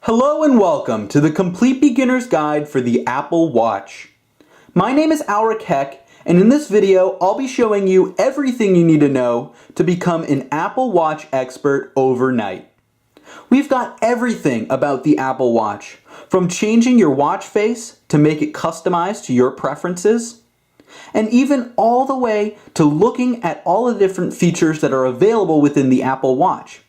Hello and welcome to the Complete Beginner's Guide for the Apple Watch. My name is Alric Heck, and in this video I'll be showing you everything you need to know to become an Apple Watch expert overnight. We've got everything about the Apple Watch, from changing your watch face to make it customized to your preferences, and even all the way to looking at all the different features that are available within the Apple Watch,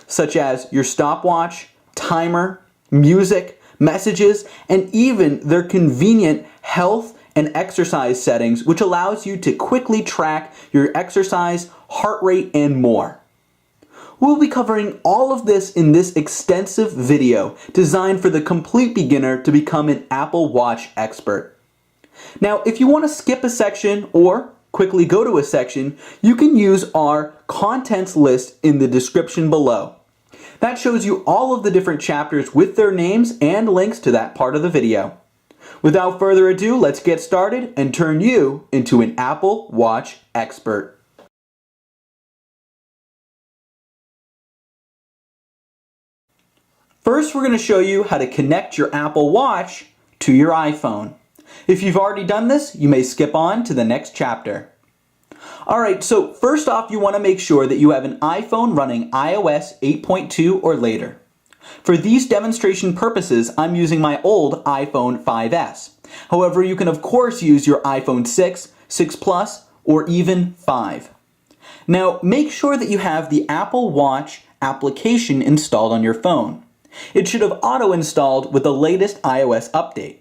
such as your stopwatch, timer, music, messages, and even their convenient health and exercise settings, which allows you to quickly track your exercise, heart rate, and more. We'll be covering all of this in this extensive video designed for the complete beginner to become an Apple Watch expert. Now, if you want to skip a section or quickly go to a section, you can use our contents list in the description below. That shows you all of the different chapters with their names and links to that part of the video. Without further ado, let's get started and turn you into an Apple Watch expert. First, we're going to show you how to connect your Apple Watch to your iPhone. If you've already done this, you may skip on to the next chapter. Alright, so first off, you want to make sure that you have an iPhone running iOS 8.2 or later. For these demonstration purposes, I'm using my old iPhone 5S. However, you can of course use your iPhone 6, 6 Plus, or even 5. Now, make sure that you have the Apple Watch application installed on your phone. It should have auto-installed with the latest iOS update.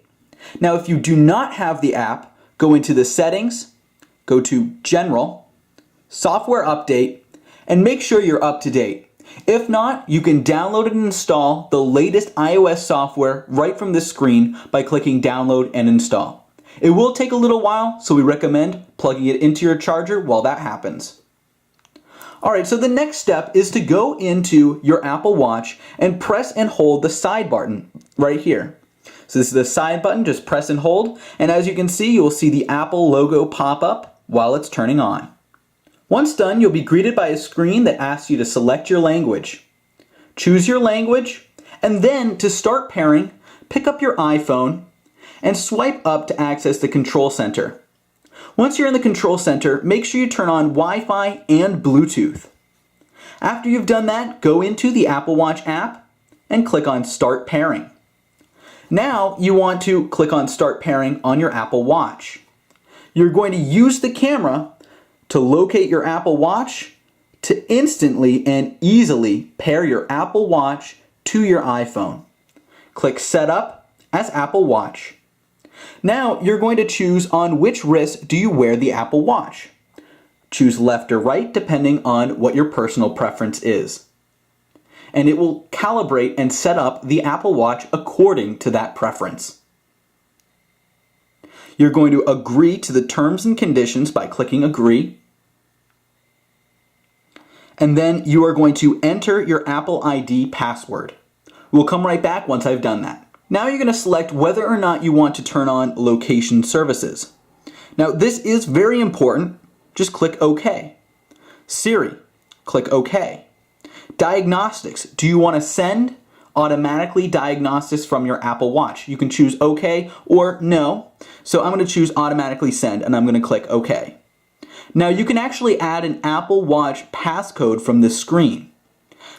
Now, if you do not have the app, go into the Settings, go to General, Software Update, and make sure you're up to date. If not, you can download and install the latest iOS software right from this screen by clicking Download and Install. It will take a little while, so we recommend plugging it into your charger while that happens. Alright, so the next step is to go into your Apple Watch and press and hold the side button right here. So this is the side button, just press and hold, and as you can see, you'll see the Apple logo pop up while it's turning on. Once done, you'll be greeted by a screen that asks you to select your language. Choose your language, and then to start pairing, pick up your iPhone and swipe up to access the control center. Once you're in the control center, make sure you turn on Wi-Fi and Bluetooth. After you've done that, go into the Apple Watch app and click on Start Pairing. Now you want to click on Start Pairing on your Apple Watch. You're going to use the camera to locate your Apple Watch to instantly and easily pair your Apple Watch to your iPhone. Click Setup as Apple Watch. Now you're going to choose on which wrist do you wear the Apple Watch. Choose left or right depending on what your personal preference is. And it will calibrate and set up the Apple Watch according to that preference. You're going to agree to the terms and conditions by clicking Agree. And then you are going to enter your Apple ID password. We'll come right back once I've done that. Now you're going to select whether or not you want to turn on location services. Now this is very important. Just click OK. Siri, click OK. Diagnostics. Do you want to send automatically diagnostics from your Apple Watch? You can choose OK or no. So I'm going to choose automatically send and I'm going to click OK. Now you can actually add an Apple Watch passcode from this screen.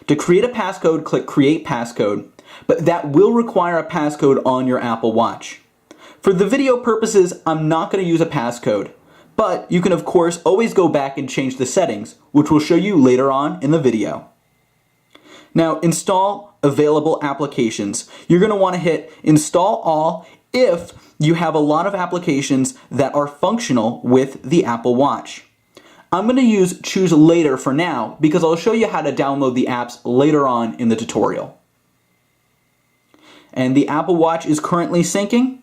To create a passcode, click Create Passcode, but that will require a passcode on your Apple Watch. For the video purposes, I'm not going to use a passcode, but you can of course always go back and change the settings, which we'll show you later on in the video. Now, install available applications. You're going to want to hit Install All if you have a lot of applications that are functional with the Apple Watch. I'm going to use Choose Later for now because I'll show you how to download the apps later on in the tutorial. And the Apple Watch is currently syncing,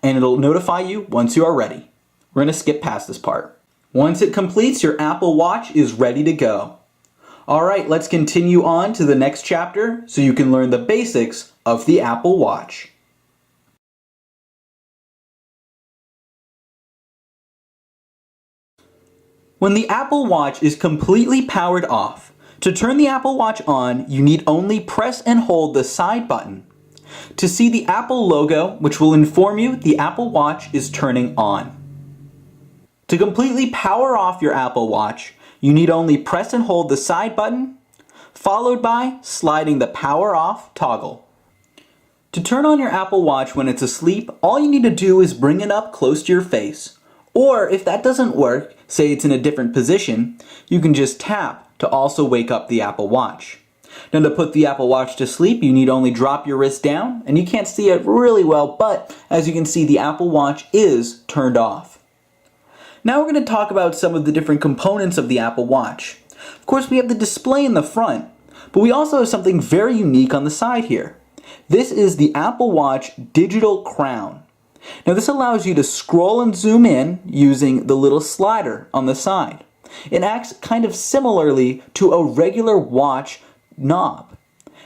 and it'll notify you once you are ready. We're going to skip past this part. Once it completes, your Apple Watch is ready to go. Alright, let's continue on to the next chapter so you can learn the basics of the Apple Watch. When the Apple Watch is completely powered off, to turn the Apple Watch on, you need only press and hold the side button. to see the Apple logo, which will inform you the Apple Watch is turning on. To completely power off your Apple Watch, you need only press and hold the side button, followed by sliding the power off toggle. To turn on your Apple Watch when it's asleep, all you need to do is bring it up close to your face. Or if that doesn't work, say it's in a different position, you can just tap to also wake up the Apple Watch. Now to put the Apple Watch to sleep, you need only drop your wrist down, and you can't see it really well, but as you can see, the Apple Watch is turned off. Now we're going to talk about some of the different components of the Apple Watch. Of course, we have the display in the front, but we also have something very unique on the side here. This is the Apple Watch Digital Crown. Now this allows you to scroll and zoom in using the little slider on the side. It acts kind of similarly to a regular watch knob.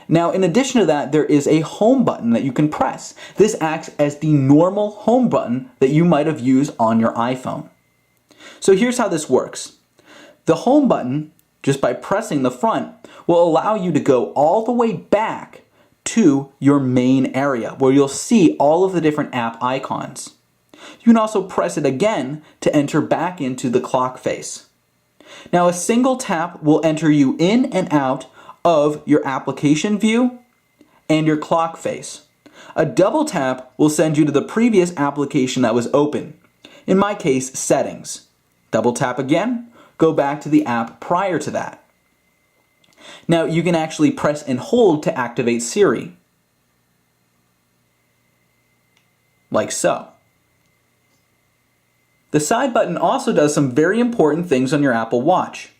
Now in addition to that, there is a home button that you can press. This acts as the normal home button that you might have used on your iPhone. So here's how this works. The home button, just by pressing the front, will allow you to go all the way back to your main area where you'll see all of the different app icons. You can also press it again to enter back into the clock face. Now a single tap will enter you in and out of your application view and your clock face. A double tap will send you to the previous application that was open. In my case, settings. Double tap again, go back to the app prior to that. Now you can actually press and hold to activate Siri. Like so. The side button also does some very important things on your Apple Watch.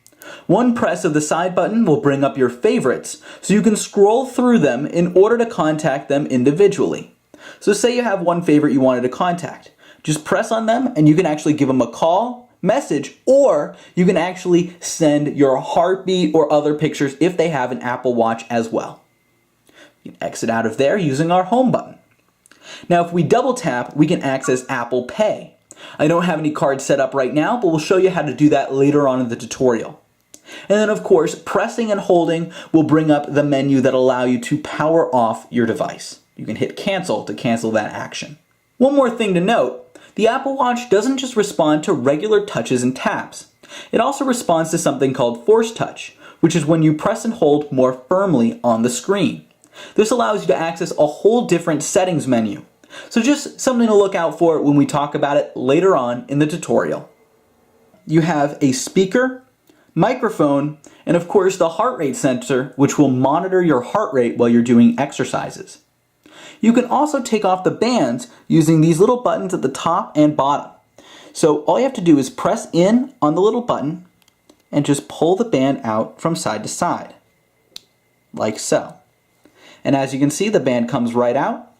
One press of the side button will bring up your favorites, so you can scroll through them in order to contact them individually. So say you have one favorite you wanted to contact. Just press on them and you can actually give them a call, message, or you can actually send your heartbeat or other pictures if they have an Apple Watch as well. You can exit out of there using our home button. Now if we double tap, we can access Apple Pay. I don't have any cards set up right now, but we'll show you how to do that later on in the tutorial. And then of course, pressing and holding will bring up the menu that allow you to power off your device. You can hit cancel to cancel that action. One more thing to note, the Apple Watch doesn't just respond to regular touches and taps. It also responds to something called force touch, which is when you press and hold more firmly on the screen. This allows you to access a whole different settings menu. So just something to look out for when we talk about it later on in the tutorial. You have a speaker, microphone, and of course the heart rate sensor, which will monitor your heart rate while you're doing exercises. You can also take off the bands using these little buttons at the top and bottom. So all you have to do is press in on the little button and just pull the band out from side to side, like so. And as you can see, the band comes right out,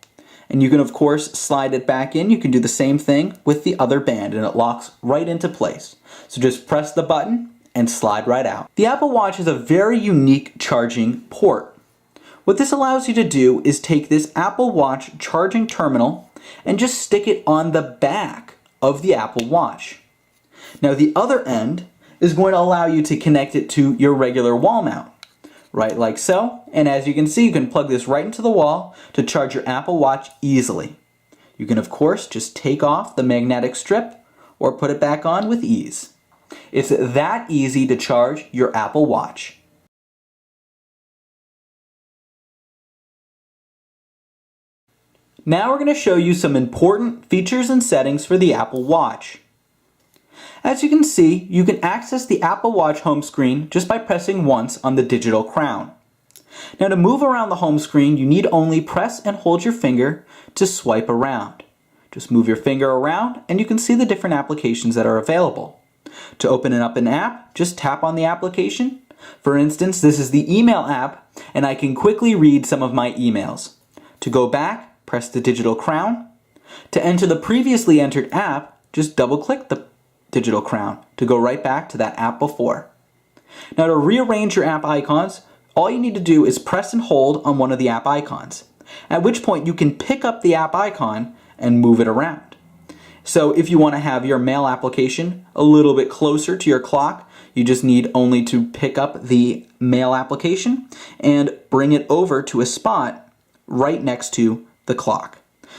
and you can of course slide it back in. You can do the same thing with the other band and it locks right into place. So just press the button and slide right out. The Apple Watch has a very unique charging port. What this allows you to do is take this Apple Watch charging terminal and just stick it on the back of the Apple Watch. Now the other end is going to allow you to connect it to your regular wall mount, right like so. And as you can see, you can plug this right into the wall to charge your Apple Watch easily. You can of course just take off the magnetic strip or put it back on with ease. It's that easy to charge your Apple Watch. Now we're going to show you some important features and settings for the Apple Watch. As you can see, you can access the Apple Watch home screen just by pressing once on the digital crown. Now to move around the home screen, you need only press and hold your finger to swipe around. Just move your finger around and you can see the different applications that are available. To open up an app, just tap on the application. For instance, this is the email app and I can quickly read some of my emails. To go back, press the digital crown. To enter the previously entered app, just double-click the digital crown to go right back to that app before. Now to rearrange your app icons, all you need to do is press and hold on one of the app icons, at which point you can pick up the app icon and move it around. So if you want to have your mail application a little bit closer to your clock, you just need only to pick up the mail application and bring it over to a spot right next to the clock.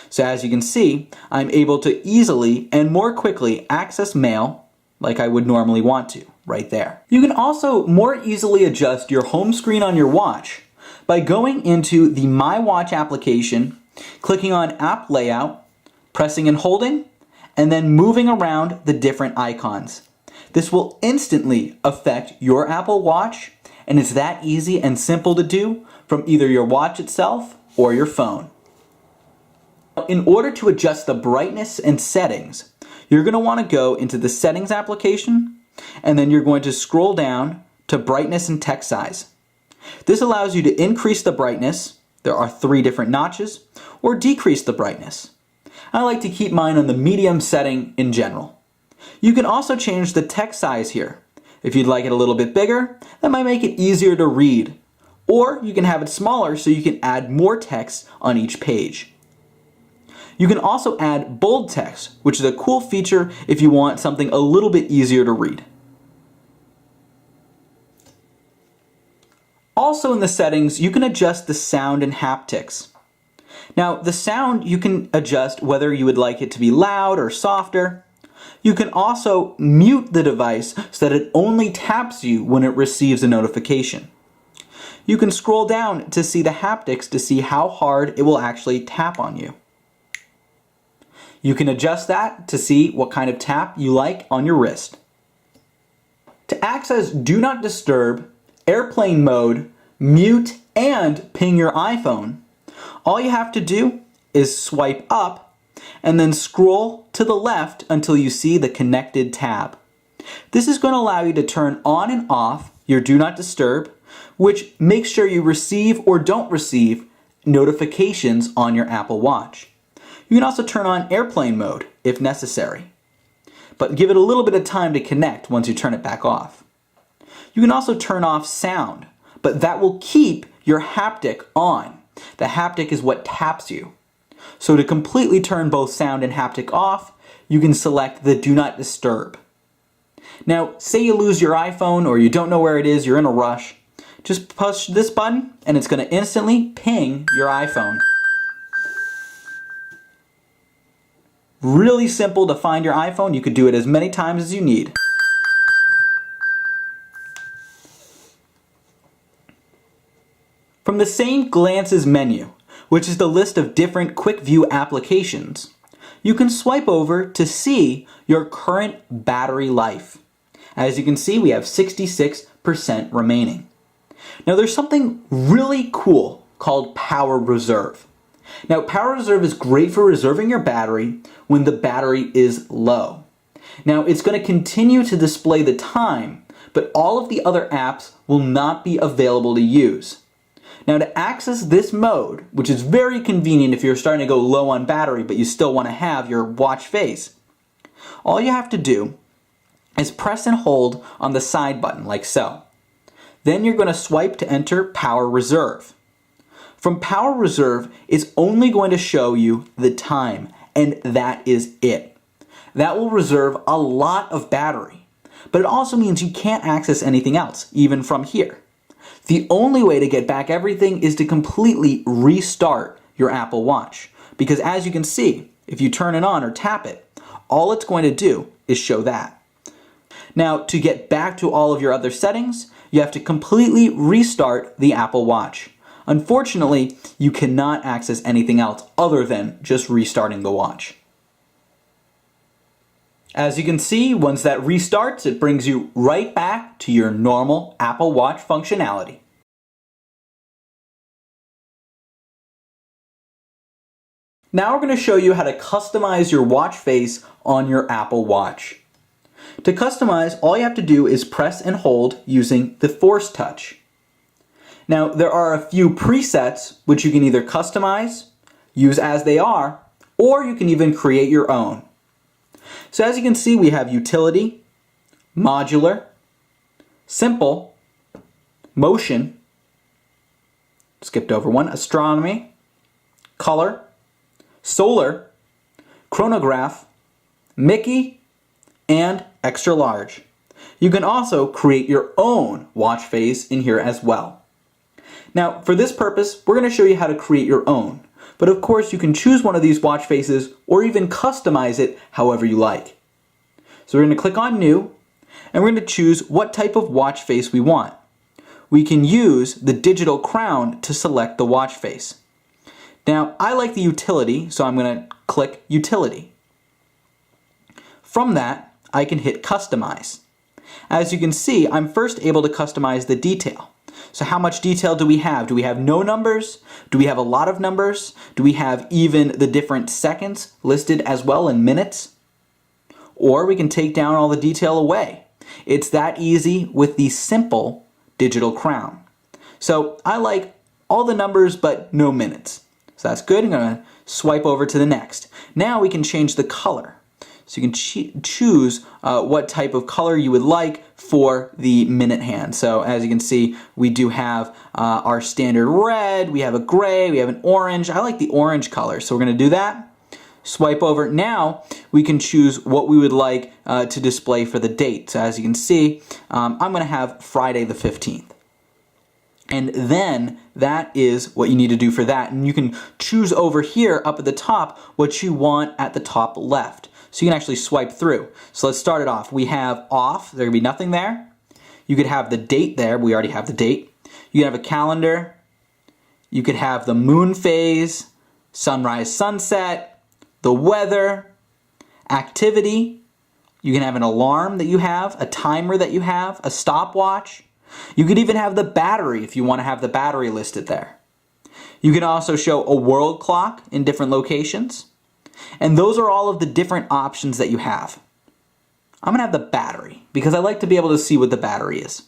So as you can see, I'm able to easily and more quickly access mail like I would normally want to, right there. You can also more easily adjust your home screen on your watch by going into the My Watch application, clicking on App Layout, pressing and holding, and then moving around the different icons. This will instantly affect your Apple Watch, and it's that easy and simple to do from either your watch itself or your phone. In order to adjust the brightness and settings, you're going to want to go into the Settings application, and then you're going to scroll down to Brightness and Text Size. This allows you to increase the brightness, there are 3 different notches, or decrease the brightness. I like to keep mine on the medium setting in general. You can also change the text size here. If you'd like it a little bit bigger, that might make it easier to read. Or you can have it smaller so you can add more text on each page. You can also add bold text, which is a cool feature if you want something a little bit easier to read. Also in the settings, you can adjust the sound and haptics. Now, the sound you can adjust whether you would like it to be loud or softer. You can also mute the device so that it only taps you when it receives a notification. You can scroll down to see the haptics to see how hard it will actually tap on you. You can adjust that to see what kind of tap you like on your wrist. To access Do Not Disturb, Airplane Mode, Mute, and Ping your iPhone, all you have to do is swipe up and then scroll to the left until you see the Connected tab. This is going to allow you to turn on and off your Do Not Disturb, which makes sure you receive or don't receive notifications on your Apple Watch. You can also turn on airplane mode if necessary, but give it a little bit of time to connect once you turn it back off. You can also turn off sound, but that will keep your haptic on. The haptic is what taps you. So to completely turn both sound and haptic off, you can select the Do Not Disturb. Now, say you lose your iPhone or you don't know where it is, you're in a rush, just push this button and it's going to instantly ping your iPhone. Really simple to find your iPhone. You could do it as many times as you need. From the same Glances menu, which is the list of different quick view applications, you can swipe over to see your current battery life. As you can see, we have 66% remaining. Now there's something really cool called Power Reserve. Now Power Reserve is great for reserving your battery when the battery is low. Now it's going to continue to display the time, but all of the other apps will not be available to use. Now to access this mode, which is very convenient if you're starting to go low on battery but you still want to have your watch face, all you have to do is press and hold on the side button like so. Then you're going to swipe to enter Power Reserve. From Power Reserve, it's only going to show you the time, and that is it. That will reserve a lot of battery, but it also means you can't access anything else, even from here. The only way to get back everything is to completely restart your Apple Watch, because as you can see, if you turn it on or tap it, all it's going to do is show that. Now, to get back to all of your other settings, you have to completely restart the Apple Watch. Unfortunately, you cannot access anything else other than just restarting the watch. As you can see, once that restarts, it brings you right back to your normal Apple Watch functionality. Now we're going to show you how to customize your watch face on your Apple Watch. To customize, all you have to do is press and hold using the Force Touch. Now, there are a few presets which you can either customize, use as they are, or you can even create your own. So as you can see, we have Utility, Modular, Simple, Motion, skipped over one, Astronomy, Color, Solar, Chronograph, Mickey, and Extra Large. You can also create your own watch face in here as well. Now, for this purpose, we're going to show you how to create your own. But of course, you can choose one of these watch faces or even customize it however you like. So we're going to click on New, and we're going to choose what type of watch face we want. We can use the digital crown to select the watch face. Now, I like the utility, so I'm going to click Utility. From that, I can hit Customize. As you can see, I'm first able to customize the detail. So how much detail do we have? Do we have no numbers? Do we have a lot of numbers? Do we have even the different seconds listed as well in minutes? Or we can take down all the detail away. It's that easy with the simple digital crown. So I like all the numbers but no minutes. So that's good. I'm going to swipe over to the next. Now we can change the color. So you can choose what type of color you would like for the minute hand. So as you can see, we do have our standard red, we have a gray, we have an orange. I like the orange color, so we're going to do that. Swipe over. Now we can choose what we would like to display for the date. So as you can see, I'm going to have Friday the 15th. And then that is what you need to do for that. And you can choose over here up at the top what you want at the top left. So you can actually swipe through. So let's start it off. We have off, there could be nothing there. You could have the date there, we already have the date. You could have a calendar. You could have the moon phase, sunrise, sunset, the weather, activity. You can have an alarm that you have, a timer that you have, a stopwatch. You could even have the battery if you want to have the battery listed there. You can also show a world clock in different locations. And those are all of the different options that you have. I'm going to have the battery because I like to be able to see what the battery is.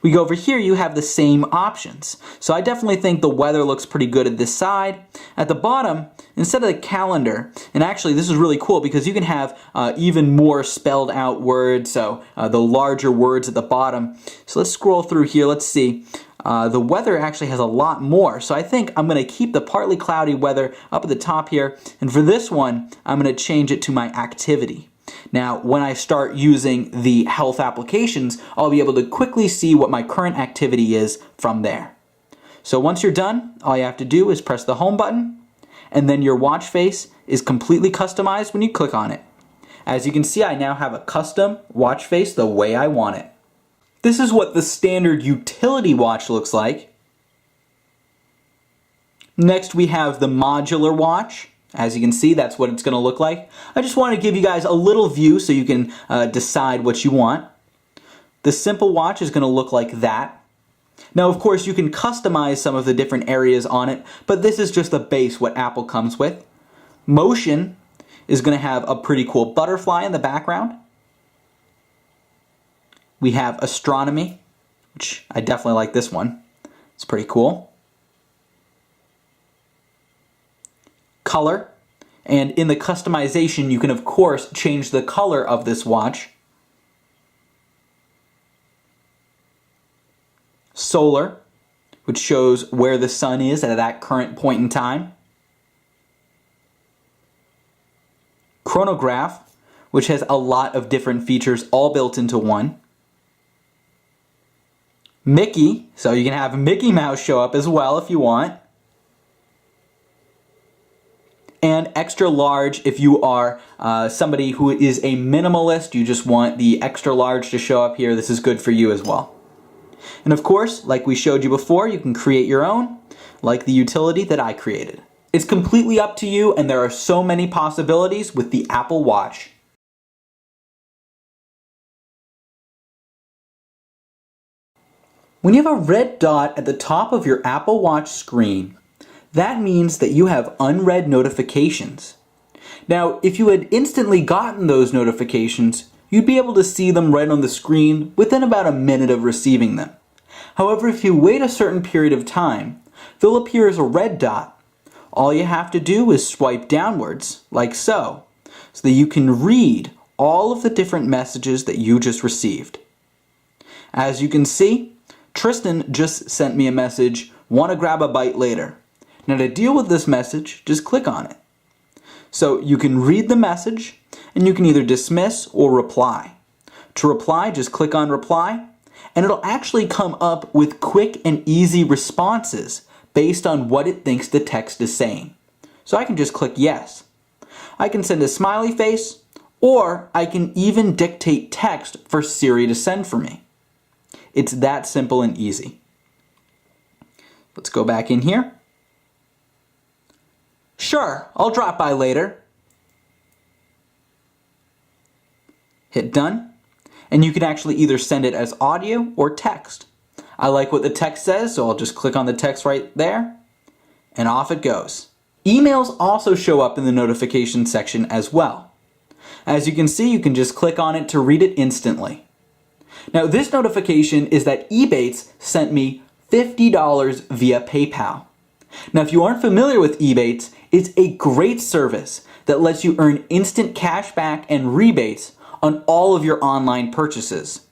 We go over here, you have the same options. So I definitely think the weather looks pretty good at this side. At the bottom, instead of the calendar, and actually this is really cool because you can have even more spelled out words, so the larger words at the bottom. So let's scroll through here, let's see. The weather actually has a lot more, so I think I'm going to keep the partly cloudy weather up at the top here, and for this one, I'm going to change it to my activity. Now, when I start using the health applications, I'll be able to quickly see what my current activity is from there. So once you're done, all you have to do is press the home button, and then your watch face is completely customized when you click on it. As you can see, I now have a custom watch face the way I want it. This is what the standard utility watch looks like. Next we have the modular watch. As you can see, that's what it's going to look like. I just want to give you guys a little view so you can decide what you want. The simple watch is going to look like that. Now, of course, you can customize some of the different areas on it, but this is just the base what Apple comes with. Motion is going to have a pretty cool butterfly in the background. We have astronomy, which I definitely like this one. It's pretty cool. Color, and in the customization you can of course change the color of this watch. Solar, which shows where the sun is at that current point in time. Chronograph, which has a lot of different features all built into one. Mickey, so you can have Mickey Mouse show up as well if you want. And extra large if you are somebody who is a minimalist, you just want the extra large to show up here, this is good for you as well. And of course, like we showed you before, you can create your own, like the utility that I created. It's completely up to you, and there are so many possibilities with the Apple Watch. When you have a red dot at the top of your Apple Watch screen, that means that you have unread notifications. Now, if you had instantly gotten those notifications, you'd be able to see them right on the screen within about a minute of receiving them. However, if you wait a certain period of time, they'll appear as a red dot. All you have to do is swipe downwards, like so that you can read all of the different messages that you just received. As you can see, Tristan just sent me a message, "Want to grab a bite later." Now to deal with this message, just click on it. So you can read the message, and you can either dismiss or reply. To reply, just click on reply, and it'll actually come up with quick and easy responses based on what it thinks the text is saying. So I can just click yes. I can send a smiley face, or I can even dictate text for Siri to send for me. It's that simple and easy. Let's go back in here. Sure, I'll drop by later. Hit done, and you can actually either send it as audio or text. I like what the text says, so I'll just click on the text right there, and off it goes. Emails also show up in the notification section as well. As you can see, you can just click on it to read it instantly. Now, this notification is that Ebates sent me $50 via PayPal. Now, if you aren't familiar with Ebates, it's a great service that lets you earn instant cash back and rebates on all of your online purchases.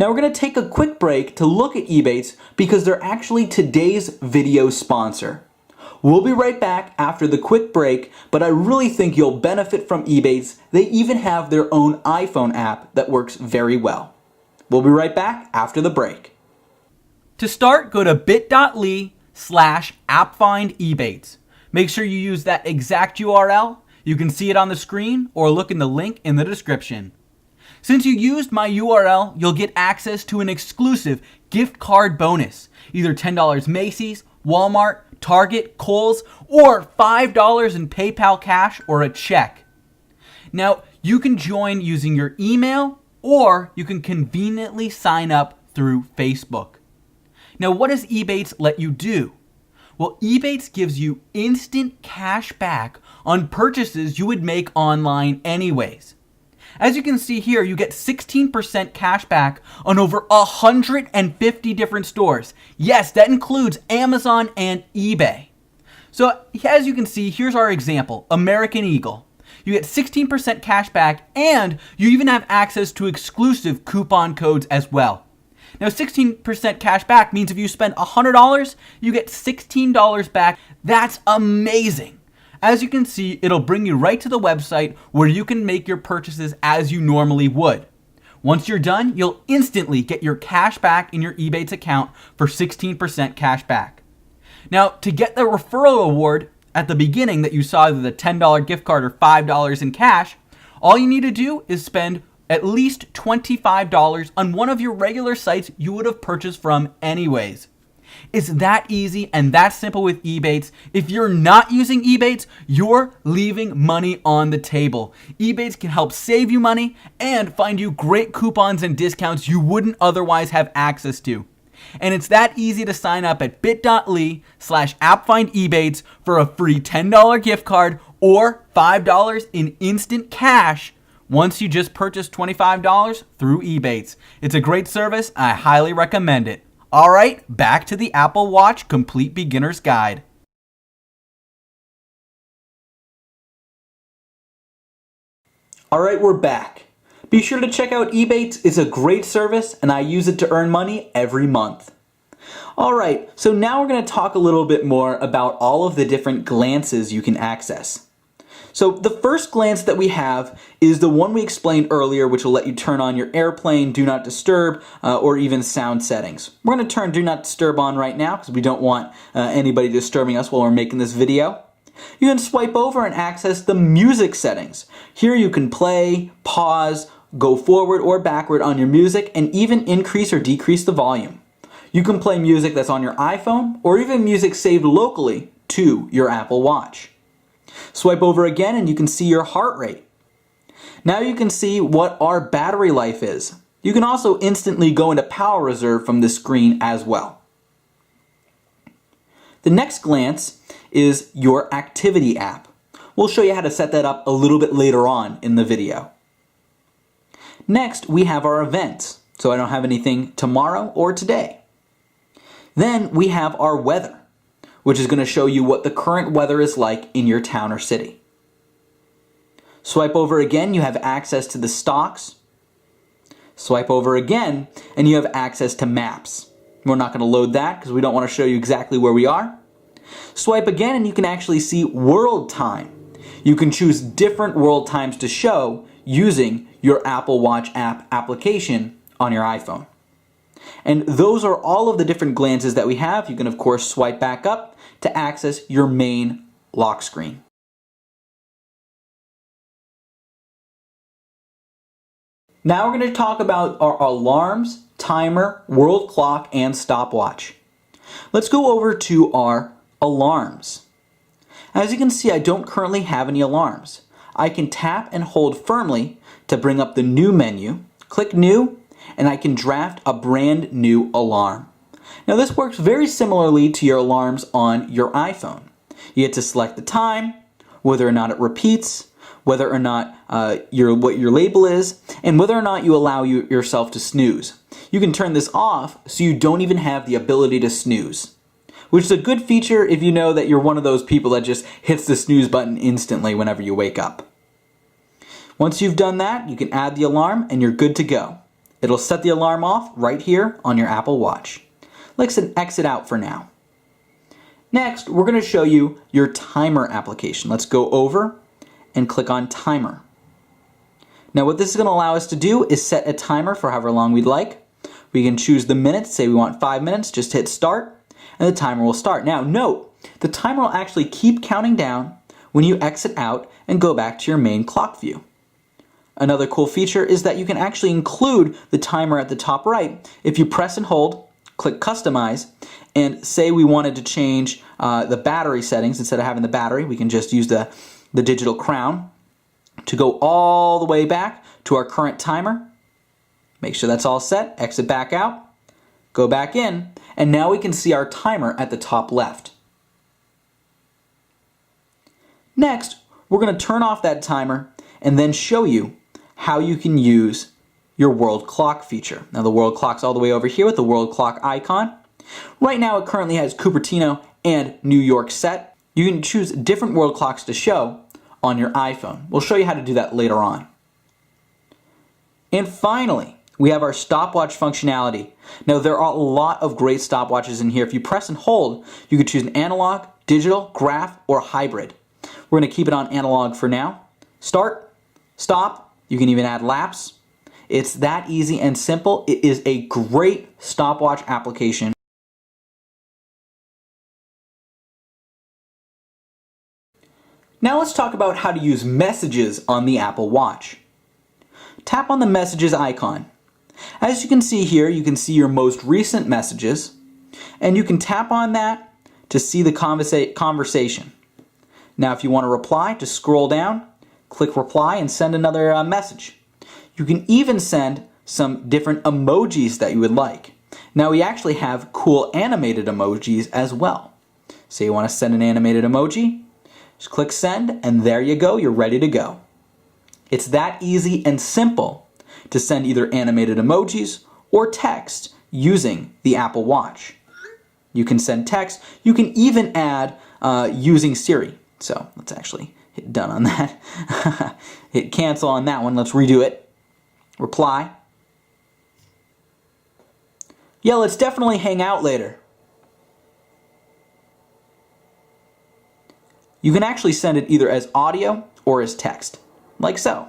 Now, we're going to take a quick break to look at Ebates because they're actually today's video sponsor. We'll be right back after the quick break, but I really think you'll benefit from Ebates. They even have their own iPhone app that works very well. We'll be right back after the break. To start, go to bit.ly/appfindebates. Make sure you use that exact URL. You can see it on the screen or look in the link in the description. Since you used my URL, you'll get access to an exclusive gift card bonus, either $10 Macy's, Walmart, Target, Kohl's, or $5 in PayPal cash or a check. Now, you can join using your email, or you can conveniently sign up through Facebook. Now, what does Ebates let you do? Well, Ebates gives you instant cash back on purchases you would make online anyways. As you can see here, you get 16% cash back on over 150 different stores. Yes, that includes Amazon and eBay. So as you can see, here's our example, American Eagle. You get 16% cash back, and you even have access to exclusive coupon codes as well. Now, 16% cash back means if you spend $100, you get $16 back. That's amazing. As you can see, it'll bring you right to the website where you can make your purchases as you normally would. Once you're done, you'll instantly get your cash back in your Ebates account for 16% cash back. Now, to get the referral award at the beginning that you saw, the $10 gift card or $5 in cash, all you need to do is spend at least $25 on one of your regular sites you would have purchased from anyways. It's that easy and that simple with Ebates. If you're not using Ebates, you're leaving money on the table. Ebates can help save you money and find you great coupons and discounts you wouldn't otherwise have access to. And it's that easy to sign up at bit.ly/appfindebates for a free $10 gift card or $5 in instant cash once you just purchase $25 through Ebates. It's a great service. I highly recommend it. All right, back to the Apple Watch Complete Beginner's Guide. All right, we're back. Be sure to check out Ebates. It's a great service, and I use it to earn money every month. All right, so now we're going to talk a little bit more about all of the different glances you can access. So the first glance that we have is the one we explained earlier, which will let you turn on your airplane, do not disturb, or even sound settings. We're going to turn do not disturb on right now because we don't want anybody disturbing us while we're making this video. You can swipe over and access the music settings. Here you can play, pause, go forward or backward on your music, and even increase or decrease the volume. You can play music that's on your iPhone or even music saved locally to your Apple Watch. Swipe over again and you can see your heart rate. Now you can see what our battery life is. You can also instantly go into power reserve from this screen as well. The next glance is your activity app. We'll show you how to set that up a little bit later on in the video. Next, we have our events. So I don't have anything tomorrow or today. Then we have our weather, which is going to show you what the current weather is like in your town or city. Swipe over again, you have access to the stocks. Swipe over again, and you have access to maps. We're not going to load that because we don't want to show you exactly where we are. Swipe again, and you can actually see world time. You can choose different world times to show using your Apple Watch app application on your iPhone. And those are all of the different glances that we have. You can of course swipe back up to access your main lock screen. Now we're going to talk about our alarms, timer, world clock, and stopwatch. Let's go over to our alarms. As you can see, I don't currently have any alarms. I can tap and hold firmly to bring up the new menu, click new, and I can draft a brand new alarm. Now this works very similarly to your alarms on your iPhone. You get to select the time, whether or not it repeats, whether or not what your label is, and whether or not you allow yourself to snooze. You can turn this off so you don't even have the ability to snooze, which is a good feature if you know that you're one of those people that just hits the snooze button instantly whenever you wake up. Once you've done that, you can add the alarm and you're good to go. It'll set the alarm off right here on your Apple Watch. Let's exit out for now. Next, we're going to show you your timer application. Let's go over and click on timer. Now what this is going to allow us to do is set a timer for however long we'd like. We can choose the minutes, say we want 5 minutes, just hit start, and the timer will start. Now note, the timer will actually keep counting down when you exit out and go back to your main clock view. Another cool feature is that you can actually include the timer at the top right. If you press and hold, click customize, and say we wanted to change the battery settings. Instead of having the battery, we can just use the digital crown to go all the way back to our current timer. Make sure that's all set, exit back out, go back in, and now we can see our timer at the top left. Next, we're going to turn off that timer and then show you how you can use your world clock feature. Now the world clock's all the way over here with the world clock icon. Right now it currently has Cupertino and New York set. You can choose different world clocks to show on your iPhone. We'll show you how to do that later on. And finally, we have our stopwatch functionality. Now there are a lot of great stopwatches in here. If you press and hold, you can choose an analog, digital, graph, or hybrid. We're going to keep it on analog for now. Start, stop, you can even add laps. It's that easy and simple. It is a great stopwatch application. Now let's talk about how to use messages on the Apple Watch. Tap on the messages icon. As you can see here, you can see your most recent messages, and you can tap on that to see the conversation. Now if you want to reply, just scroll down, click reply, and send another message. You can even send some different emojis that you would like. Now we actually have cool animated emojis as well. So you want to send an animated emoji, just click send, and there you go, you're ready to go. It's that easy and simple to send either animated emojis or text using the Apple Watch. You can send text, you can even add using Siri. So let's actually hit done on that. Hit cancel on that one, let's redo it. Reply. Yeah, let's definitely hang out later. You can actually send it either as audio or as text, like so.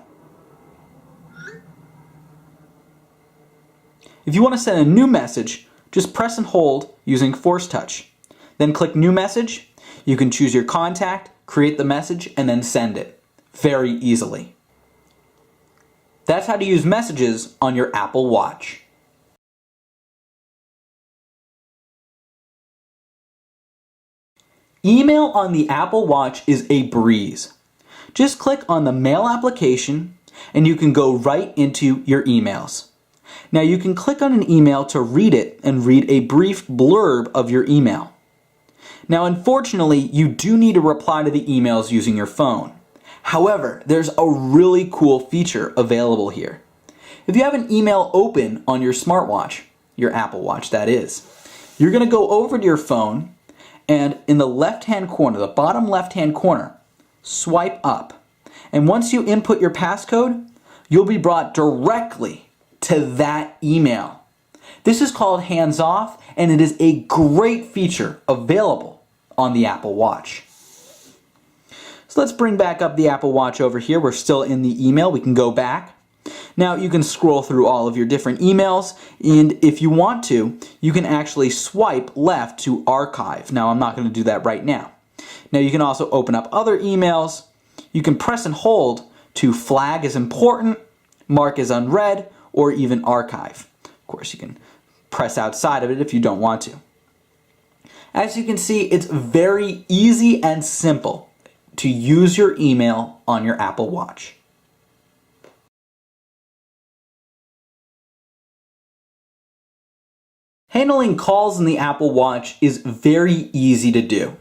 If you want to send a new message, just press and hold using Force Touch. Then click New Message. You can choose your contact, create the message, and then send it very easily. That's how to use messages on your Apple Watch. Email on the Apple Watch is a breeze. Just click on the Mail application and you can go right into your emails. Now you can click on an email to read it and read a brief blurb of your email. Now unfortunately, you do need to reply to the emails using your phone. However, there's a really cool feature available here. If you have an email open on your smartwatch, your Apple Watch that is, you're going to go over to your phone and in the left-hand corner, the bottom left-hand corner, swipe up. And once you input your passcode, you'll be brought directly to that email. This is called Hands Off, and it is a great feature available on the Apple Watch. So let's bring back up the Apple Watch over here. We're still in the email. We can go back. Now you can scroll through all of your different emails, and if you want to, you can actually swipe left to archive. Now I'm not going to do that right now. Now you can also open up other emails. You can press and hold to flag as important, mark as unread, or even archive. Of course, you can press outside of it if you don't want to. As you can see, it's very easy and simple to use your email on your Apple Watch. Handling calls in the Apple Watch is very easy to do.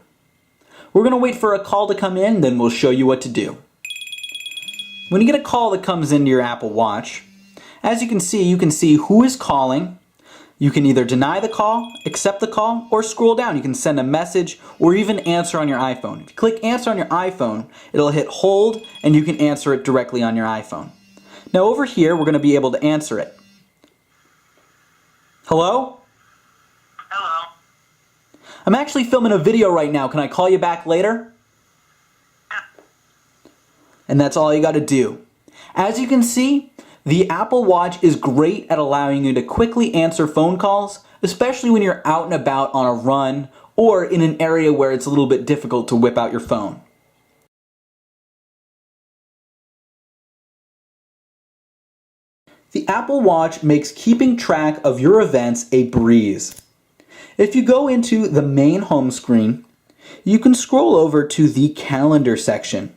We're going to wait for a call to come in, then we'll show you what to do. When you get a call that comes into your Apple Watch, as you can see who is calling. You can either deny the call, accept the call, or scroll down. You can send a message or even answer on your iPhone. If you click answer on your iPhone, it'll hit hold and you can answer it directly on your iPhone. Now over here, we're going to be able to answer it. Hello? Hello. I'm actually filming a video right now. Can I call you back later? Yeah. And that's all you got to do. As you can see, the Apple Watch is great at allowing you to quickly answer phone calls, especially when you're out and about on a run or in an area where it's a little bit difficult to whip out your phone. The Apple Watch makes keeping track of your events a breeze. If you go into the main home screen, you can scroll over to the calendar section.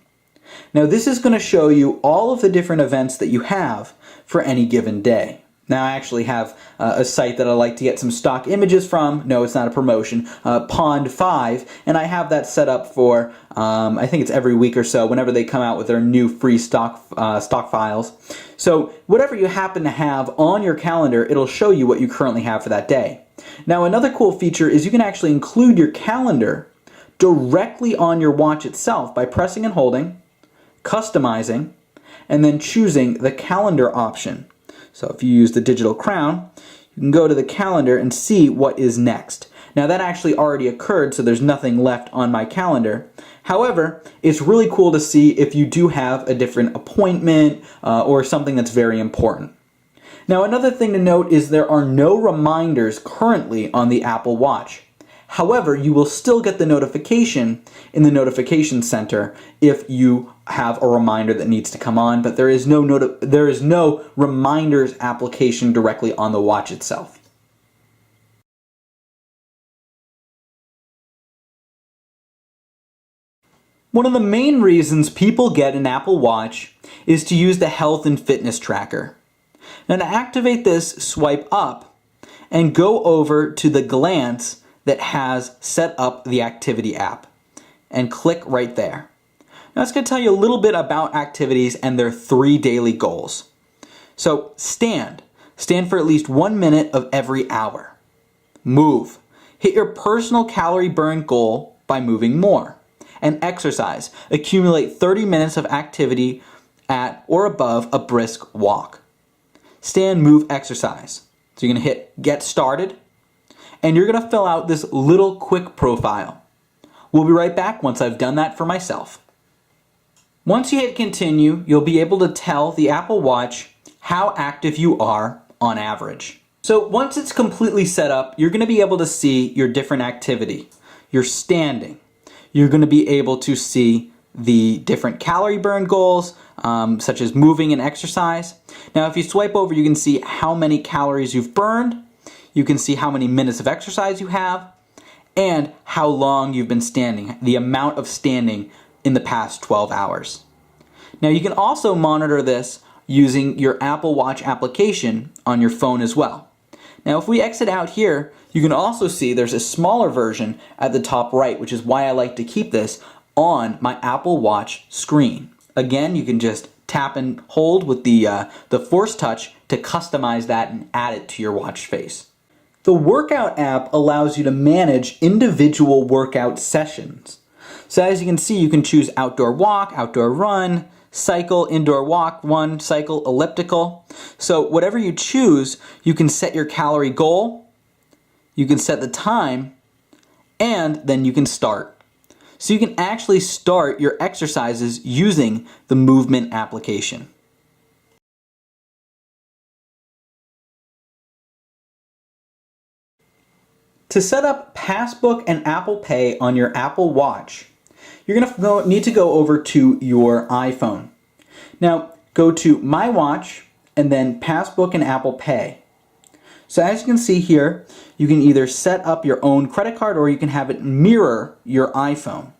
Now this is going to show you all of the different events that you have for any given day. Now I actually have a site that I like to get some stock images from. No, it's not a promotion. Pond 5, and I have that set up for I think it's every week or so whenever they come out with their new free stock files. So whatever you happen to have on your calendar, it'll show you what you currently have for that day. Now another cool feature is you can actually include your calendar directly on your watch itself by pressing and holding, customizing, and then choosing the calendar option. So if you use the digital crown, you can go to the calendar and see what is next. Now that actually already occurred, so there's nothing left on my calendar. However, it's really cool to see if you do have a different appointment or something that's very important. Now another thing to note is there are no reminders currently on the Apple Watch. However, you will still get the notification in the notification center if you have a reminder that needs to come on, but there is no reminders application directly on the watch itself. One of the main reasons people get an Apple Watch is to use the health and fitness tracker. Now to activate this, swipe up and go over to the glance that has set up the activity app and click right there. Now it's going to tell you a little bit about activities and their 3 daily goals. So stand for at least 1 minute of every hour. Move. Hit your personal calorie burn goal by moving more. And exercise. Accumulate 30 minutes of activity at or above a brisk walk. Stand, move, exercise. So you're going to hit get started. And you're going to fill out this little quick profile. We'll be right back once I've done that for myself. Once you hit continue, you'll be able to tell the Apple Watch how active you are on average. So once it's completely set up, you're going to be able to see your different activity. Your standing. You're going to be able to see the different calorie burn goals, such as moving and exercise. Now if you swipe over, you can see how many calories you've burned. You can see how many minutes of exercise you have and how long you've been standing, the amount of standing in the past 12 hours. Now you can also monitor this using your Apple Watch application on your phone as well. Now if we exit out here, you can also see there's a smaller version at the top right, which is why I like to keep this on my Apple Watch screen. Again, you can just tap and hold with the force touch to customize that and add it to your watch face. The Workout app allows you to manage individual workout sessions. So as you can see, you can choose outdoor walk, outdoor run, cycle, indoor walk, run, cycle, elliptical. So whatever you choose, you can set your calorie goal, you can set the time, and then you can start. So you can actually start your exercises using the movement application. To set up Passbook and Apple Pay on your Apple Watch, you're going to need to go over to your iPhone. Now, go to My Watch and then Passbook and Apple Pay. So as you can see here, you can either set up your own credit card or you can have it mirror your iPhone.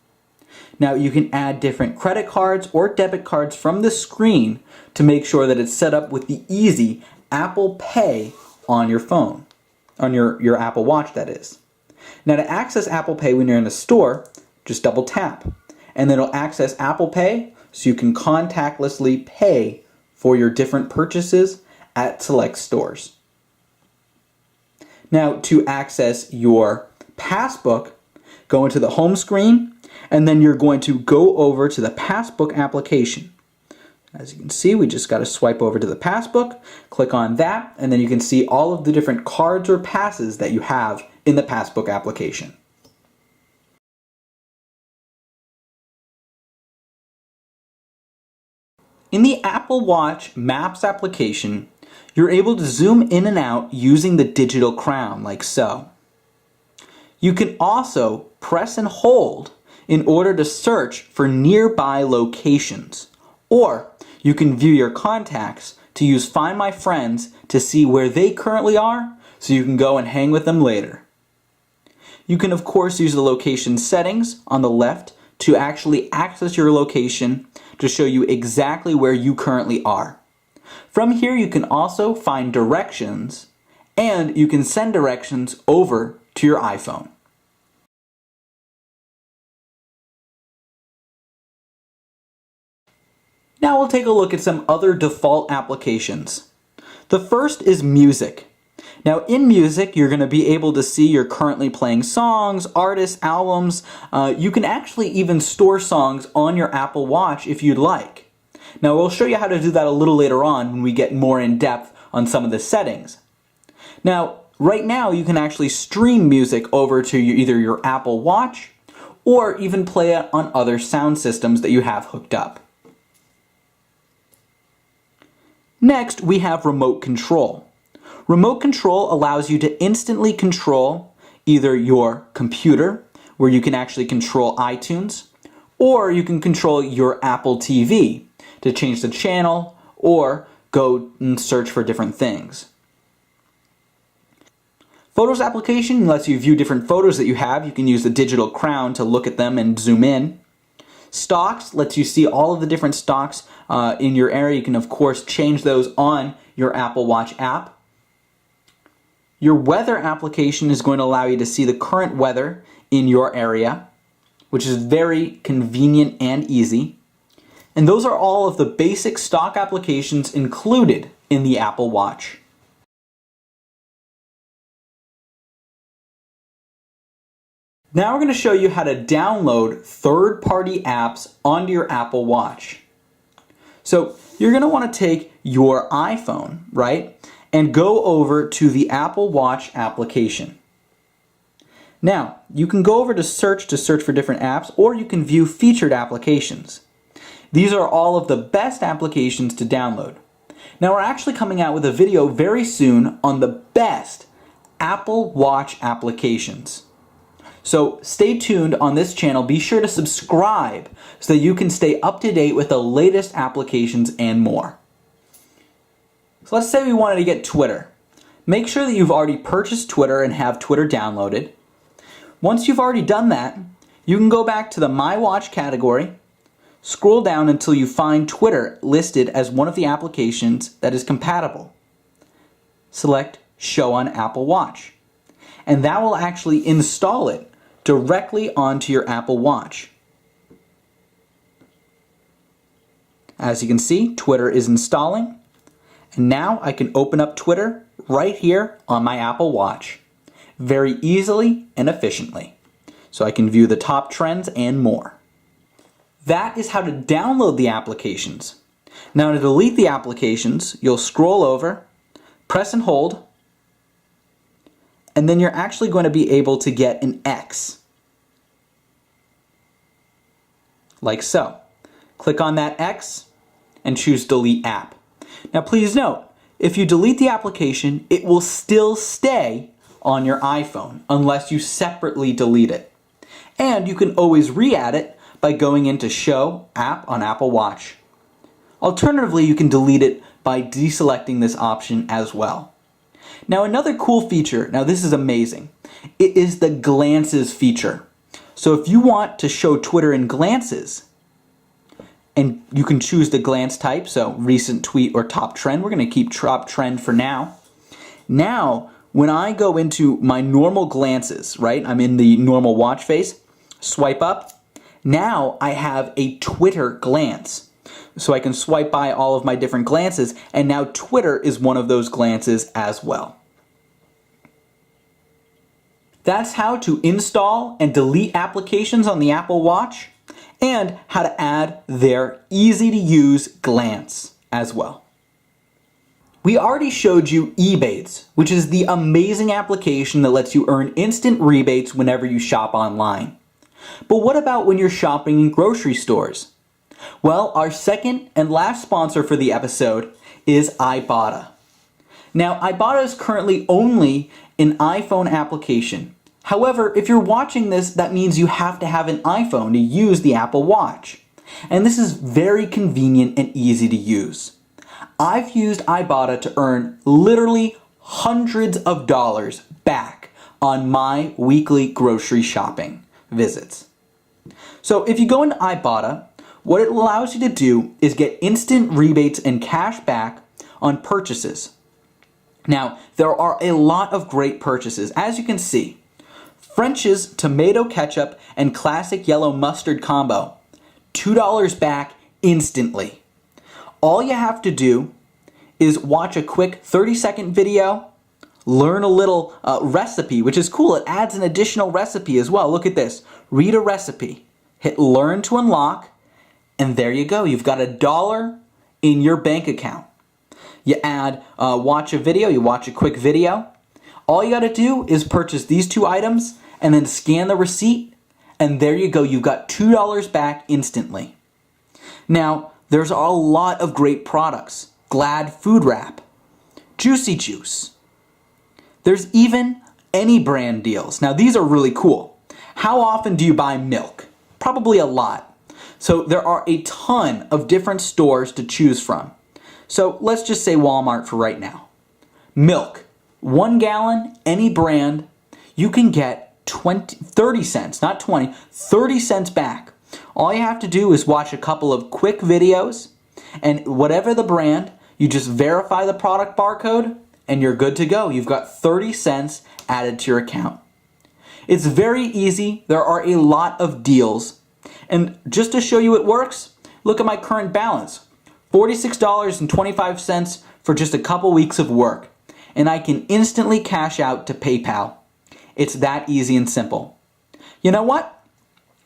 Now you can add different credit cards or debit cards from the screen to make sure that it's set up with the easy Apple Pay on your phone, on your Apple Watch that is. Now to access Apple Pay when you're in the store, just double tap and then it'll access Apple Pay so you can contactlessly pay for your different purchases at select stores. Now to access your Passbook, go into the home screen and then you're going to go over to the Passbook application. As you can see, we just got to swipe over to the Passbook, click on that, and then you can see all of the different cards or passes that you have in the Passbook application. In the Apple Watch Maps application, you're able to zoom in and out using the digital crown, like so. You can also press and hold in order to search for nearby locations, or you can view your contacts to use Find My Friends to see where they currently are so you can go and hang with them later. You can of course use the location settings on the left to actually access your location to show you exactly where you currently are. From here you can also find directions and you can send directions over to your iPhone. Now we'll take a look at some other default applications. The first is music. Now in music, you're going to be able to see you're currently playing songs, artists, albums. You can actually even store songs on your Apple Watch if you'd like. Now we'll show you how to do that a little later on when we get more in depth on some of the settings. Now, right now you can actually stream music over to either your Apple Watch or even play it on other sound systems that you have hooked up. Next, we have remote control. Remote control allows you to instantly control either your computer, where you can actually control iTunes, or you can control your Apple TV to change the channel or go and search for different things. Photos application lets you view different photos that you have. You can use the digital crown to look at them and zoom in. Stocks lets you see all of the different stocks in your area. You can of course change those on your Apple Watch app. Your weather application is going to allow you to see the current weather in your area, which is very convenient and easy. And those are all of the basic stock applications included in the Apple Watch. Now we're going to show you how to download third-party apps onto your Apple Watch. So you're going to want to take your iPhone, right, and go over to the Apple Watch application. Now, you can go over to search for different apps, or you can view featured applications. These are all of the best applications to download. Now we're actually coming out with a video very soon on the best Apple Watch applications. So stay tuned on this channel. Be sure to subscribe so that you can stay up to date with the latest applications and more. So let's say we wanted to get Twitter. Make sure that you've already purchased Twitter and have Twitter downloaded. Once you've already done that, you can go back to the My Watch category, scroll down until you find Twitter listed as one of the applications that is compatible. Select Show on Apple Watch, and that will actually install it directly onto your Apple Watch. As you can see, Twitter is installing, and now I can open up Twitter right here on my Apple Watch very easily and efficiently. So I can view the top trends and more. That is how to download the applications. Now to delete the applications, you'll scroll over, press and hold, and then you're actually going to be able to get an X. Like so. Click on that X and choose Delete App. Now please note, if you delete the application, it will still stay on your iPhone unless you separately delete it. And you can always re-add it by going into Show App on Apple Watch. Alternatively, you can delete it by deselecting this option as well. Now another cool feature, now this is amazing, it is the glances feature. So if you want to show Twitter in glances, and you can choose the glance type, so recent tweet or top trend. We're going to keep top trend for now. Now, when I go into my normal glances, right, I'm in the normal watch face, swipe up, now I have a Twitter glance. So I can swipe by all of my different glances, and now Twitter is one of those glances as well. That's how to install and delete applications on the Apple Watch, and how to add their easy-to-use glance as well. We already showed you Ebates, which is the amazing application that lets you earn instant rebates whenever you shop online. But what about when you're shopping in grocery stores? Well, our second and last sponsor for the episode is Ibotta. Now, Ibotta is currently only an iPhone application. However, if you're watching this, that means you have to have an iPhone to use the Apple Watch. And this is very convenient and easy to use. I've used Ibotta to earn literally hundreds of dollars back on my weekly grocery shopping visits. So if you go into Ibotta, what it allows you to do is get instant rebates and cash back on purchases. Now, there are a lot of great purchases. As you can see, French's tomato ketchup and classic yellow mustard combo, $2 back instantly. All you have to do is watch a quick 30-second video, learn a little recipe, which is cool. It adds an additional recipe as well. Look at this. Read a recipe, hit learn to unlock, and there you go. You've got $1 in your bank account. You add watch a video, you watch a quick video. All you got to do is purchase these two items and then scan the receipt, and there you go. You've got $2 back instantly. Now, there's a lot of great products. Glad Food Wrap, Juicy Juice. There's even any brand deals. Now, these are really cool. How often do you buy milk? Probably a lot. So there are a ton of different stores to choose from. So let's just say Walmart for right now. Milk, 1 gallon, any brand, you can get 30 cents, not 20, 30 cents back. All you have to do is watch a couple of quick videos, and whatever the brand, you just verify the product barcode, and you're good to go. You've got 30 cents added to your account. It's very easy. There are a lot of deals. And just to show you it works, look at my current balance. $46.25 for just a couple weeks of work. And I can instantly cash out to PayPal. It's that easy and simple. You know what?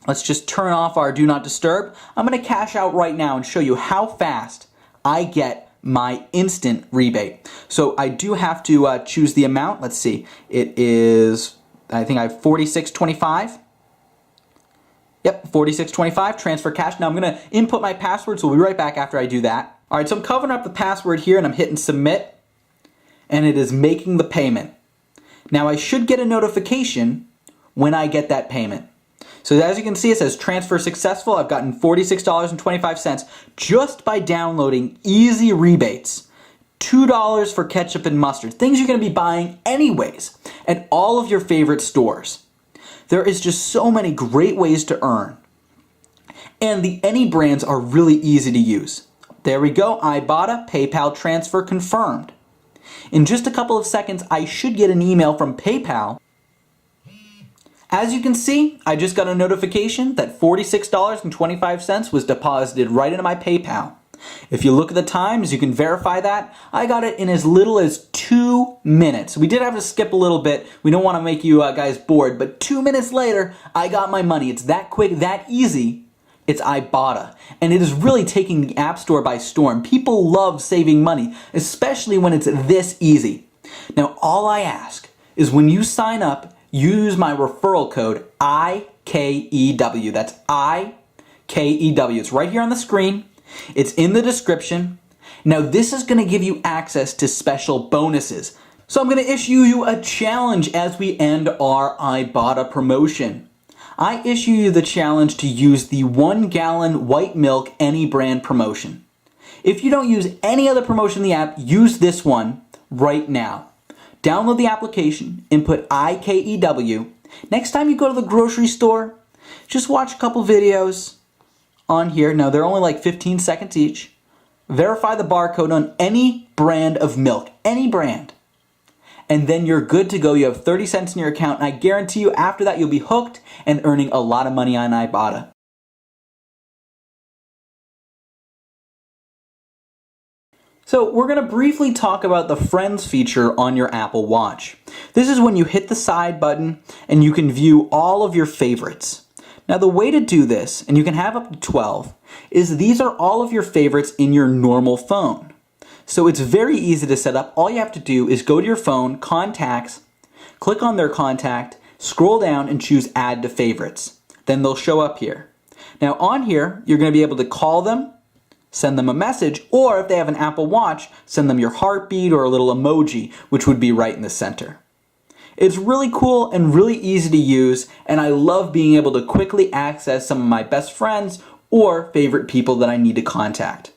Let's just turn off our Do Not Disturb. I'm going to cash out right now and show you how fast I get my instant rebate. So I do have to choose the amount. Let's see. It is, I think I have $46.25. Yep, $46.25, transfer cash. Now I'm going to input my password, so we'll be right back after I do that. All right, so I'm covering up the password here, and I'm hitting submit, and it is making the payment. Now I should get a notification when I get that payment. So as you can see, it says transfer successful. I've gotten $46.25 just by downloading easy rebates. $2 for ketchup and mustard, things you're going to be buying anyways at all of your favorite stores. There is just so many great ways to earn. And the any brands are really easy to use. There we go, Ibotta, PayPal transfer confirmed. In just a couple of seconds, I should get an email from PayPal. As you can see, I just got a notification that $46.25 was deposited right into my PayPal. If you look at the times, you can verify that. I got it in as little as 2 minutes. We did have to skip a little bit. We don't want to make you guys bored, but 2 minutes later, I got my money. It's that quick, that easy. It's Ibotta, and it is really taking the App Store by storm. People love saving money, especially when it's this easy. Now, all I ask is when you sign up, use my referral code IKEW. That's IKEW. It's right here on the screen. It's in the description. Now, this is going to give you access to special bonuses, So I'm going to issue you a challenge as we end our Ibotta promotion. I issue you the challenge to use the 1 gallon white milk any brand promotion. If you don't use any other promotion in the app, use this one right now. Download the application, input IKEW. Next time you go to the grocery store, just watch a couple videos on here. Now they're only like 15 seconds each. Verify the barcode on any brand of milk, any brand. And then you're good to go. You have 30 cents in your account, and I guarantee you after that you'll be hooked and earning a lot of money on Ibotta. So we're going to briefly talk about the Friends feature on your Apple Watch. This is when you hit the side button and you can view all of your favorites. Now the way to do this, and you can have up to 12, is these are all of your favorites in your normal phone. So it's very easy to set up. All you have to do is go to your phone, Contacts, click on their contact, scroll down and choose Add to Favorites. Then they'll show up here. Now on here, you're going to be able to call them, send them a message, or if they have an Apple Watch, send them your heartbeat or a little emoji, which would be right in the center. It's really cool and really easy to use, and I love being able to quickly access some of my best friends or favorite people that I need to contact.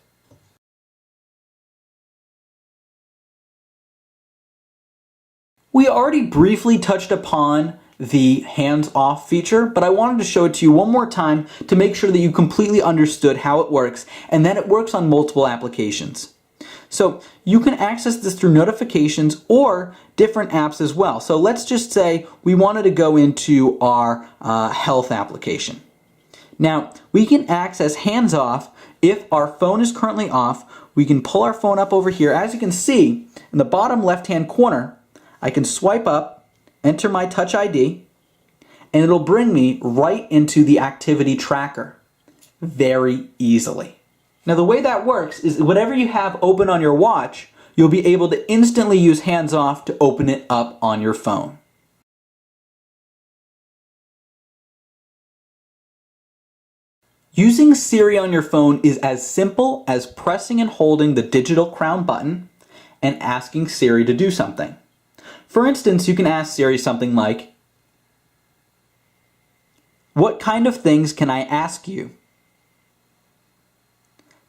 We already briefly touched upon the hands-off feature, but I wanted to show it to you one more time to make sure that you completely understood how it works and that it works on multiple applications. So you can access this through notifications or different apps as well. So let's just say we wanted to go into our health application. Now we can access hands-off if our phone is currently off. We can pull our phone up over here. As you can see in the bottom left-hand corner, I can swipe up, enter my Touch ID, and it'll bring me right into the activity tracker very easily. Now the way that works is whatever you have open on your watch, you'll be able to instantly use hands off to open it up on your phone. Using Siri on your phone is as simple as pressing and holding the digital crown button and asking Siri to do something. For instance, you can ask Siri something like, "What kind of things can I ask you?"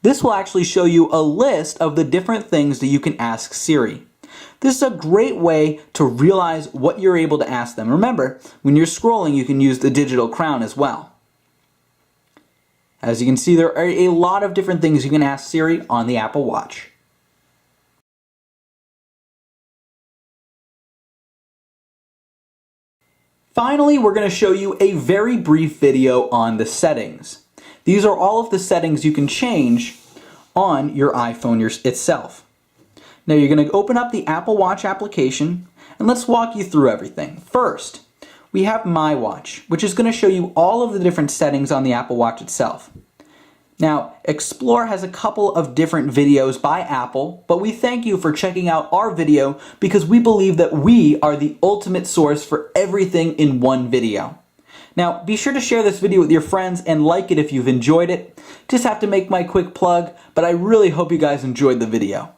This will actually show you a list of the different things that you can ask Siri. This is a great way to realize what you're able to ask them. Remember, when you're scrolling, you can use the digital crown as well. As you can see, there are a lot of different things you can ask Siri on the Apple Watch. Finally, we're going to show you a very brief video on the settings. These are all of the settings you can change on your iPhone itself. Now you're going to open up the Apple Watch application and let's walk you through everything. First, we have My Watch, which is going to show you all of the different settings on the Apple Watch itself. Now, Explore has a couple of different videos by Apple, but we thank you for checking out our video because we believe that we are the ultimate source for everything in one video. Now, be sure to share this video with your friends and like it if you've enjoyed it. Just have to make my quick plug, but I really hope you guys enjoyed the video.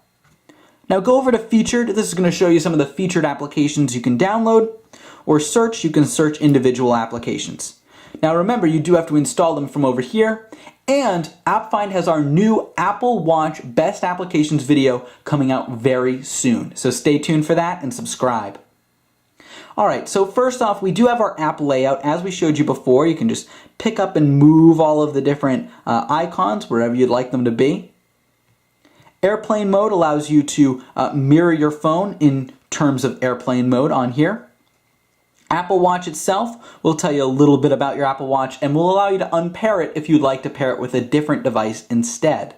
Now go over to Featured. This is going to show you some of the featured applications you can download, or Search, you can search individual applications. Now remember, you do have to install them from over here, and AppFind has our new Apple Watch Best Applications video coming out very soon. So stay tuned for that and subscribe. Alright, so first off, we do have our app layout. As we showed you before, you can just pick up and move all of the different icons wherever you'd like them to be. Airplane mode allows you to mirror your phone in terms of airplane mode on here. Apple Watch itself will tell you a little bit about your Apple Watch and will allow you to unpair it if you'd like to pair it with a different device instead.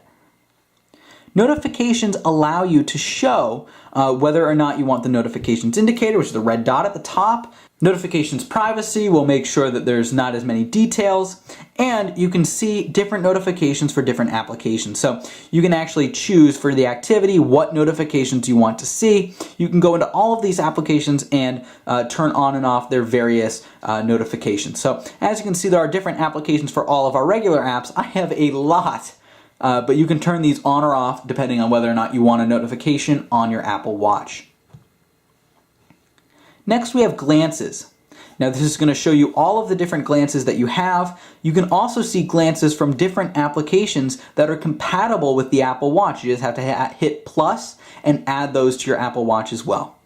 Notifications allow you to show whether or not you want the notifications indicator, which is the red dot at the top. Notifications privacy will make sure that there's not as many details, and you can see different notifications for different applications. So you can actually choose for the activity what notifications you want to see. You can go into all of these applications and turn on and off their various notifications. So as you can see, there are different applications for all of our regular apps. I have a lot. But you can turn these on or off depending on whether or not you want a notification on your Apple Watch. Next, we have glances. Now this is going to show you all of the different glances that you have. You can also see glances from different applications that are compatible with the Apple Watch. You just have to hit plus and add those to your Apple Watch as well.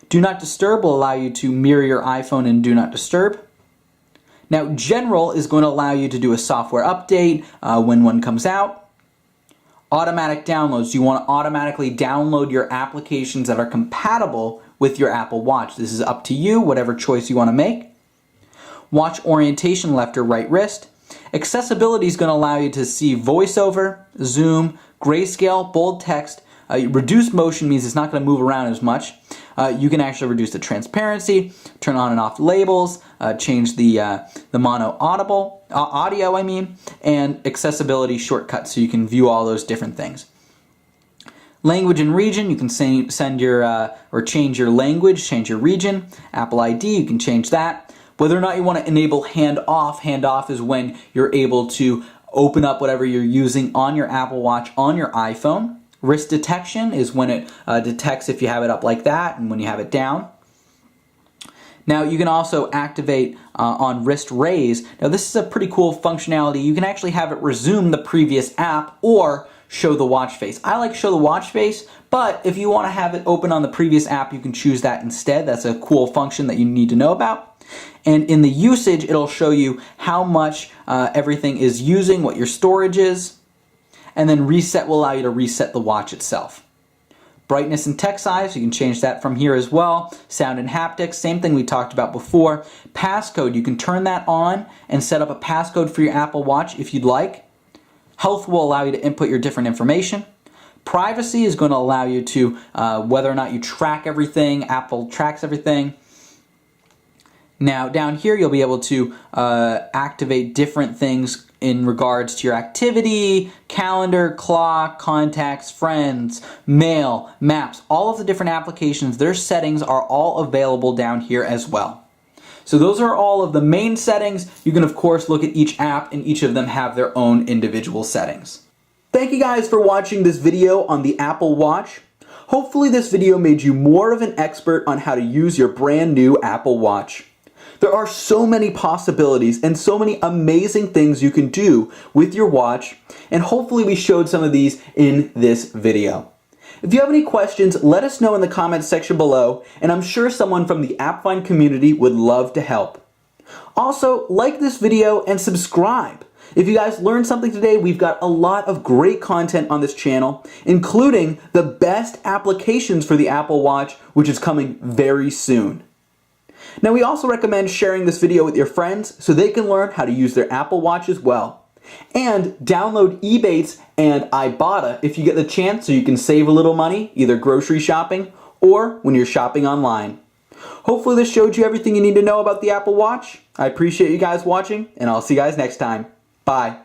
Do Not Disturb will allow you to mirror your iPhone in Do Not Disturb. Now General is going to allow you to do a software update when one comes out. Automatic downloads. You want to automatically download your applications that are compatible with your Apple Watch. This is up to you, whatever choice you want to make. Watch orientation, left or right wrist. Accessibility is going to allow you to see voiceover, zoom, grayscale, bold text. Reduced motion means it's not going to move around as much. You can actually reduce the transparency, turn on and off labels, change the mono audio, and accessibility shortcuts so you can view all those different things. Language and region, you can send your or change your language, change your region. Apple ID, you can change that. Whether or not you want to enable handoff is when you're able to open up whatever you're using on your Apple Watch on your iPhone. Wrist detection is when it detects if you have it up like that and when you have it down. Now you can also activate on wrist raise. Now this is a pretty cool functionality. You can actually have it resume the previous app or show the watch face. I like show the watch face, but if you want to have it open on the previous app, you can choose that instead. That's a cool function that you need to know about. And in the usage, it'll show you how much everything is using, what your storage is. And then reset will allow you to reset the watch itself. Brightness and text size, you can change that from here as well. Sound and haptics, same thing we talked about before. Passcode, you can turn that on and set up a passcode for your Apple Watch if you'd like. Health will allow you to input your different information. Privacy is going to allow you to, whether or not you track everything, Apple tracks everything. Now down here you'll be able to activate different things in regards to your activity, calendar, clock, contacts, friends, mail, maps, all of the different applications, their settings are all available down here as well. So those are all of the main settings. You can of course look at each app and each of them have their own individual settings. Thank you guys for watching this video on the Apple Watch. Hopefully this video made you more of an expert on how to use your brand new Apple Watch. There are so many possibilities and so many amazing things you can do with your watch, and hopefully we showed some of these in this video. If you have any questions, let us know in the comments section below, and I'm sure someone from the AppFind community would love to help. Also, like this video and subscribe. If you guys learned something today, we've got a lot of great content on this channel, including the best applications for the Apple Watch, which is coming very soon. Now we also recommend sharing this video with your friends so they can learn how to use their Apple Watch as well. And download Ebates and Ibotta if you get the chance so you can save a little money, either grocery shopping or when you're shopping online. Hopefully this showed you everything you need to know about the Apple Watch. I appreciate you guys watching, and I'll see you guys next time. Bye.